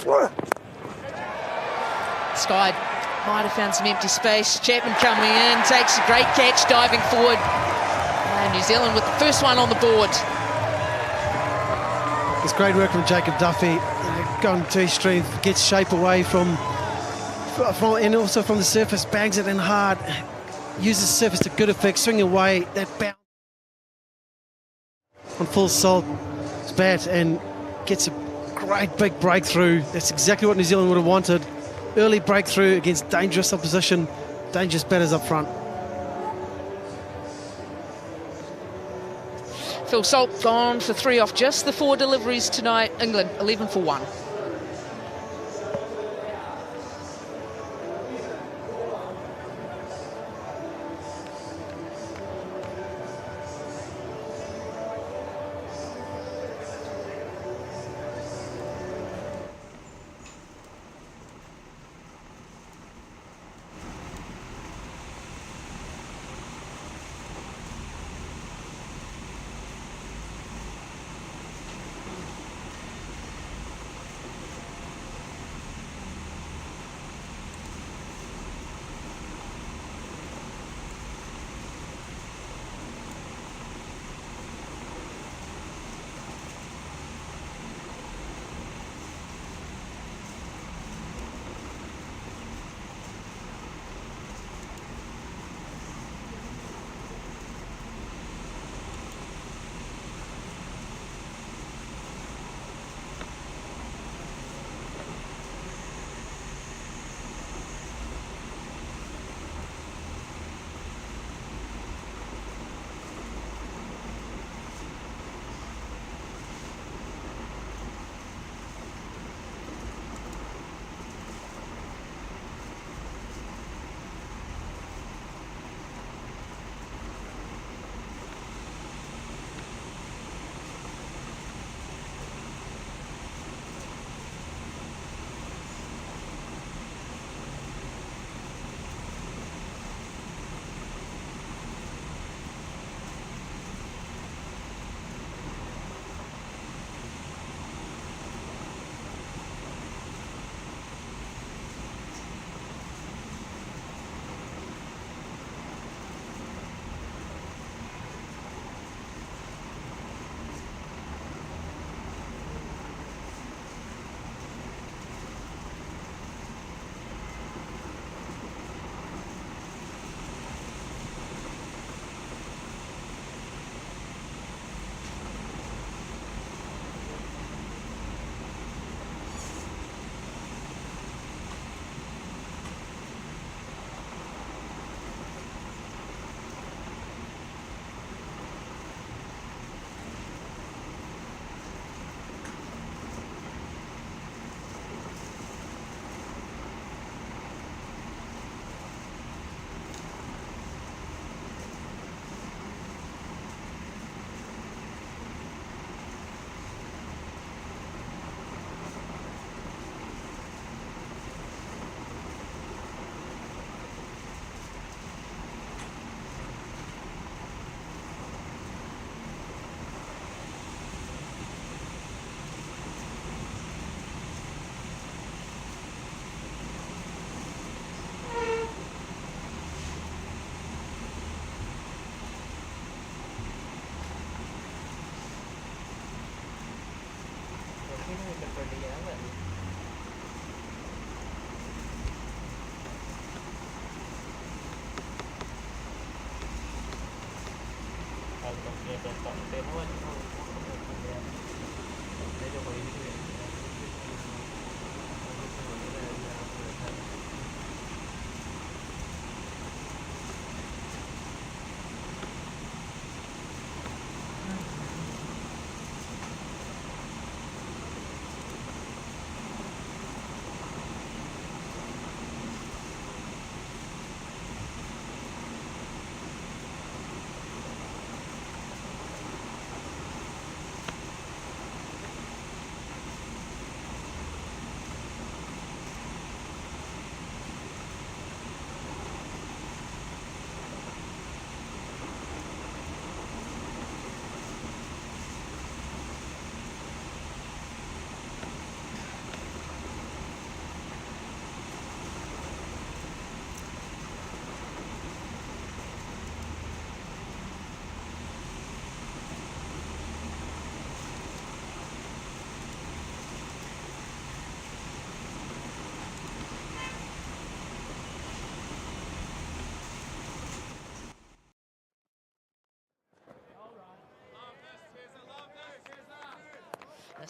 Sky might have found some empty space. Chapman coming in, takes a great catch, diving forward. And New Zealand with the first one on the board. It's great work from Jacob Duffy. Going to his strength, gets shape away from and also from the surface, bangs it in hard, uses the surface to good effect, swing away, that bounce on full salt, it's bad, and gets a great big breakthrough. That's exactly what New Zealand would have wanted. Early breakthrough against dangerous opposition, dangerous batters up front. Phil Salt gone for 3 off just the 4 deliveries tonight. England 11 for 1.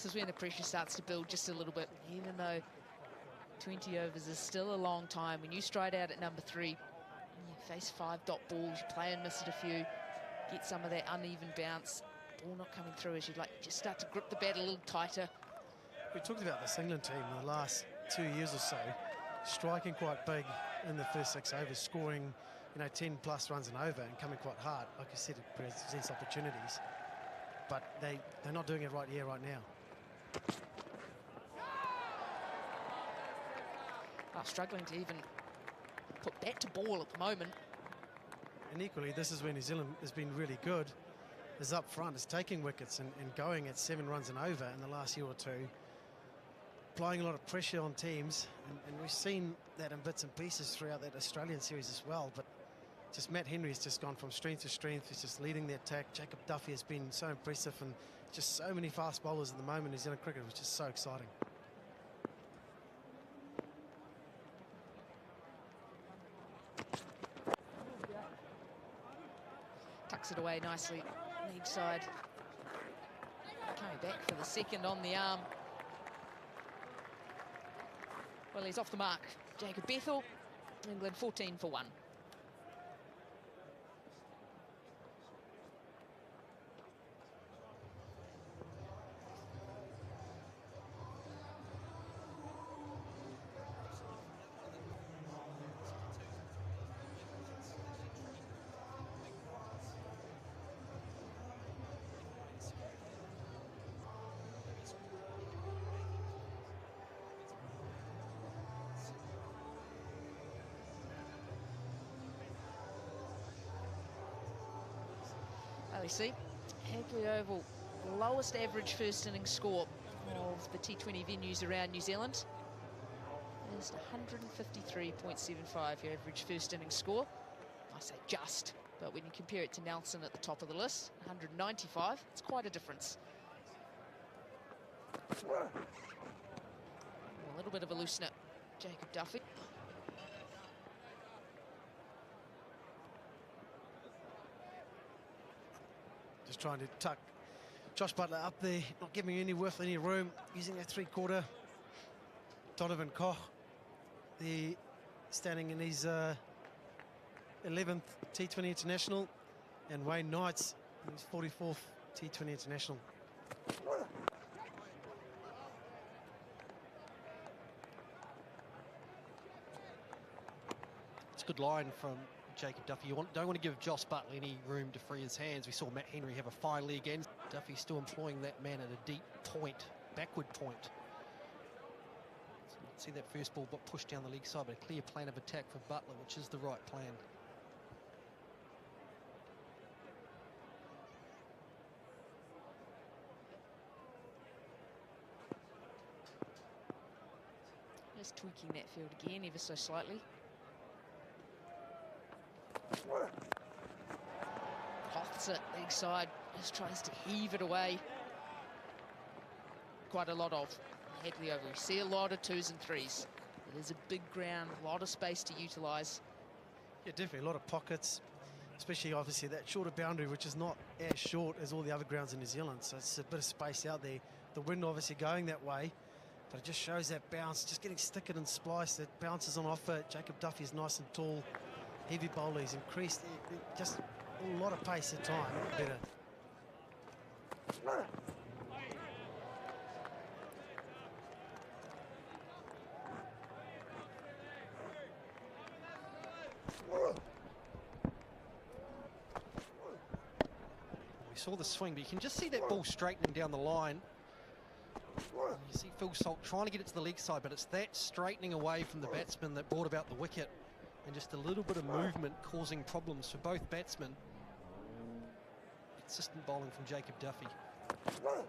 this is when the pressure starts to build just a little bit. Even though 20 overs is still a long time, when you stride out at number 3, you face 5-dot balls, you play and miss it a few, get some of that uneven bounce, ball not coming through as you'd like, just start to grip the bat a little tighter. We talked about this England team in the last 2 years or so, striking quite big in the first 6 overs, scoring 10 plus runs and over and coming quite hard. Like you said, it presents opportunities, but they're not doing it right here, right now. Struggling to even put bat to ball at the moment. And equally, this is where New Zealand has been really good, is up front, is taking wickets and going at 7 runs and over in the last year or two, applying a lot of pressure on teams, and we've seen that in bits and pieces throughout that Australian series as well. But just Matt Henry has just gone from strength to strength. He's just leading the attack. Jacob Duffy has been so impressive, and just so many fast bowlers at the moment in New Zealand cricket, which is so exciting. Tucks it away nicely, lead side. Coming back for the second on the arm. Well, he's off the mark. Jacob Bethel, England 14 for 1. Well, you see, Hagley Oval, lowest average first innings score of the T20 venues around New Zealand. It's 153.75, your average first innings score. I say just, but when you compare it to Nelson at the top of the list, 195, it's quite a difference. A little bit of a loosener, Jacob Duffy. Just trying to tuck Josh Buttler up there, not giving any width, any room, using that 3/4. Donovan Koch, standing in his 11th T20 International, and Wayne Knights in his 44th T20 International. It's a good line from Jacob Duffy. You don't want to give Josh Buttler any room to free his hands. We saw Matt Henry have a fine leg end. Duffy still employing that man at a deep point, backward point. So you can see that first ball got pushed down the leg side, but a clear plan of attack for Buttler, which is the right plan. Just tweaking that field again, ever so slightly. Hoffs it, leg side, just tries to heave it away. Quite a lot of Hagley Oval. We see a lot of 2s and 3s. It is a big ground, a lot of space to utilise. Yeah, definitely a lot of pockets, especially obviously that shorter boundary, which is not as short as all the other grounds in New Zealand. So it's a bit of space out there. The wind obviously going that way, but it just shows that bounce, just getting stickered and spliced. It bounces on offer. Jacob Duffy is nice and tall. Heavy bowler, he's increased, just a lot of pace at time, better. We saw the swing, but you can just see that ball straightening down the line. You see Phil Salt trying to get it to the leg side, but it's that straightening away from the batsman that brought about the wicket. And just a little bit of movement causing problems for both batsmen. Consistent bowling from Jacob Duffy. Well,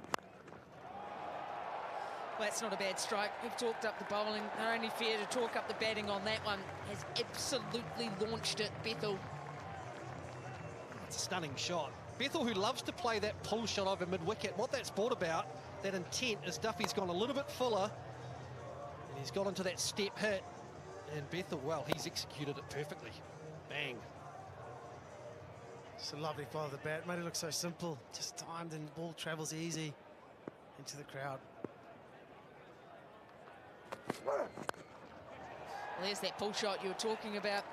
that's not a bad strike. We've talked up the bowling. No only fair to talk up the batting on that one. Has absolutely launched it, Bethel. It's a stunning shot. Bethel, who loves to play that pull shot over mid-wicket, what that's brought about, that intent, is Duffy's gone a little bit fuller. And he's got into that step hit. And Bethel, well, he's executed it perfectly. Bang. It's a lovely fly of the bat. Made it look so simple. Just timed and the ball travels easy. into the crowd. Well, there's that pull shot you were talking about,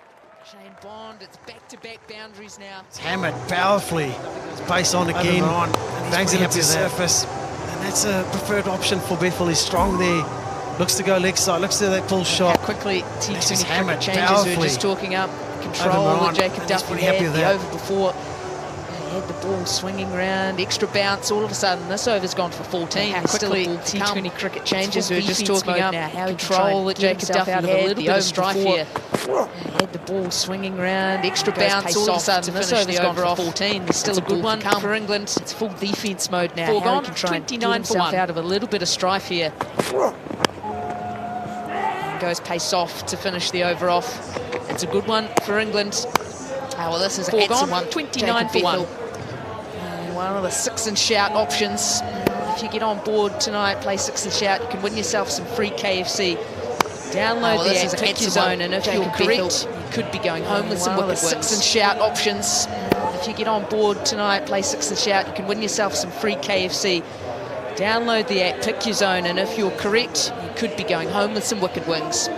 Shane Bond. It's back-to-back boundaries now. It's hammered powerfully. It's base on again. Bangs it into the surface. And that's a preferred option for Bethel. He's strong there. Looks to go leg side. Looks to that pull shot. How quickly T20 hammered changes. powerfully. We were just talking up control that Jacob Duffy had the over before. He had the ball swinging around, extra bounce. All of a sudden, this over's gone for 14. How quickly T20 cricket changes. We were just talking up now. How control that Jacob Duffy had a little bit of strife here. Had the ball swinging around, extra bounce. All of a sudden, this over's gone for 14. There's still a good one for England. It's full defence mode now. Foregone, 29 for 1. Out of a little bit of strife here. Goes pace off to finish the over off. It's a good one for England. Oh, well, this is a handsome one. 29 for 1. One of the 6 and shout options. If you get on board tonight, play 6 and shout, you can win yourself some free KFC. Download the app, pick your zone, and if you're correct, you could be going home with some wicked 6 and shout options. If you get on board tonight, play 6 and shout, you can win yourself some free KFC. Download the app, pick your zone, and if you're correct, you could be going home with some wicked wings.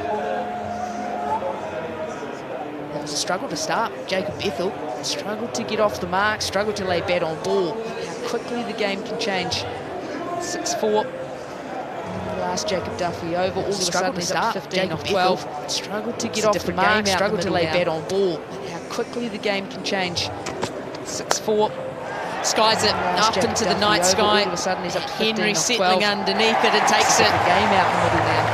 It was a struggle to start. Jacob Bethel struggled to get off the mark, struggled to lay bat on ball. How quickly the game can change. 6-4. Last Jacob Duffy over. All of a sudden he's up 15 off 12. Struggled to get off the mark, struggled to lay bat on ball. How quickly the game can change. 6-4. Skies it up into the night sky. All of a sudden he's up Henry settling underneath it and takes it. Game out in the middle now.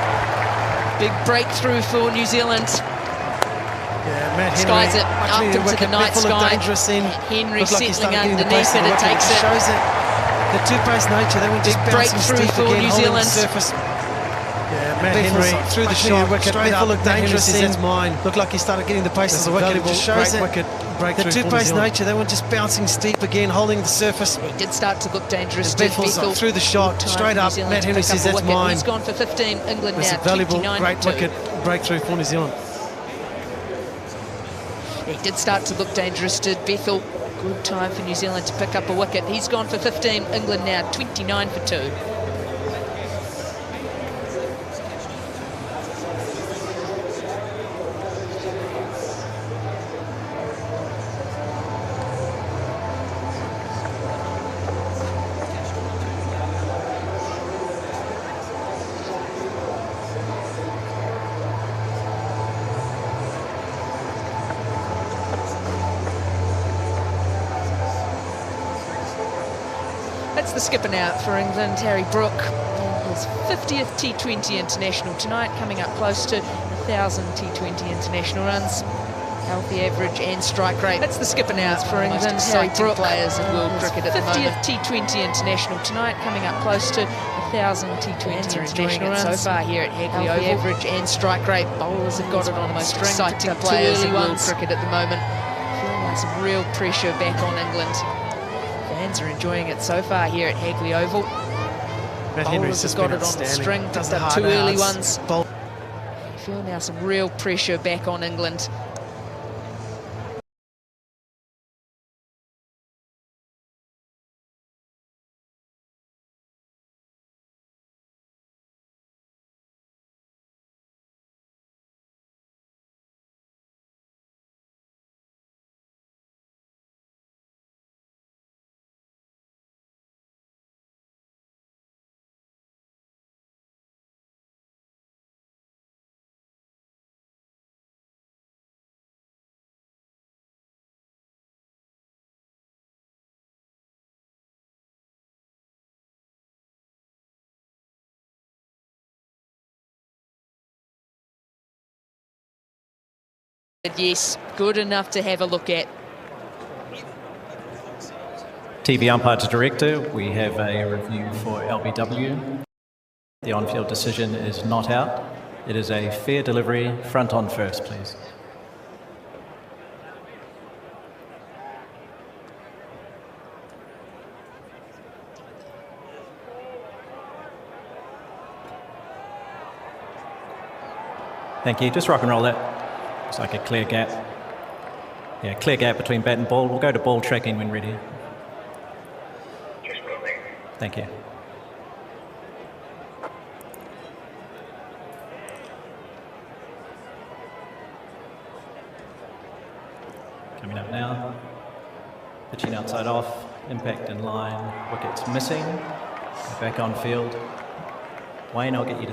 Big breakthrough for New Zealand. Yeah, Matt Henry Skies it up into the night sky. Henry settling underneath it and takes it. Shows it. The two-pace nature. They went just bouncing steep for again, New Zealand. Surface. Yeah, Matt Henry through the shot. Straight up. Looked dangerous. That's mine. Looked like he started getting the pace of the wicket. It just shows it. The two-pace nature. They went just bouncing steep again, holding the surface. He did start to look dangerous. Bethel through the shot, straight up. Matt Henry says that's mine. He's gone for 15. England now. That's a valuable, great wicket breakthrough for New Zealand. He did start to look dangerous, did Bethel. Good time for New Zealand to pick up a wicket. He's gone for 15. England now 29 for 2. That's the skipper now for England, Harry Brook. His 50th T20 international tonight, coming up close to 1,000 T20 international runs. Healthy average and strike rate. That's the skipper now for England, Harry Brook. Players in world cricket at the moment. 50th T20 international tonight, coming up close to 1,000 T20 international runs. So far here at Hagley Oval. Average and strike rate. Bowlers have got it on the most exciting players in world cricket at the moment. Feeling like some real pressure back on England. Fans are enjoying it so far here at Hagley Oval. Matt Henry's just got it on the string, picked up 2 early ones. Feel now some real pressure back on England. Yes, good enough to have a look at. TV umpire to director, we have a review for LBW. The on-field decision is not out. It is a fair delivery, front on first, please. Thank you, just rock and roll that. Looks like a clear gap. Yeah, clear gap between bat and ball. We'll go to ball tracking when ready. Thank you. Coming up now. Pitching outside off, impact in line, wickets missing. Back on field. Wayne, I'll get you to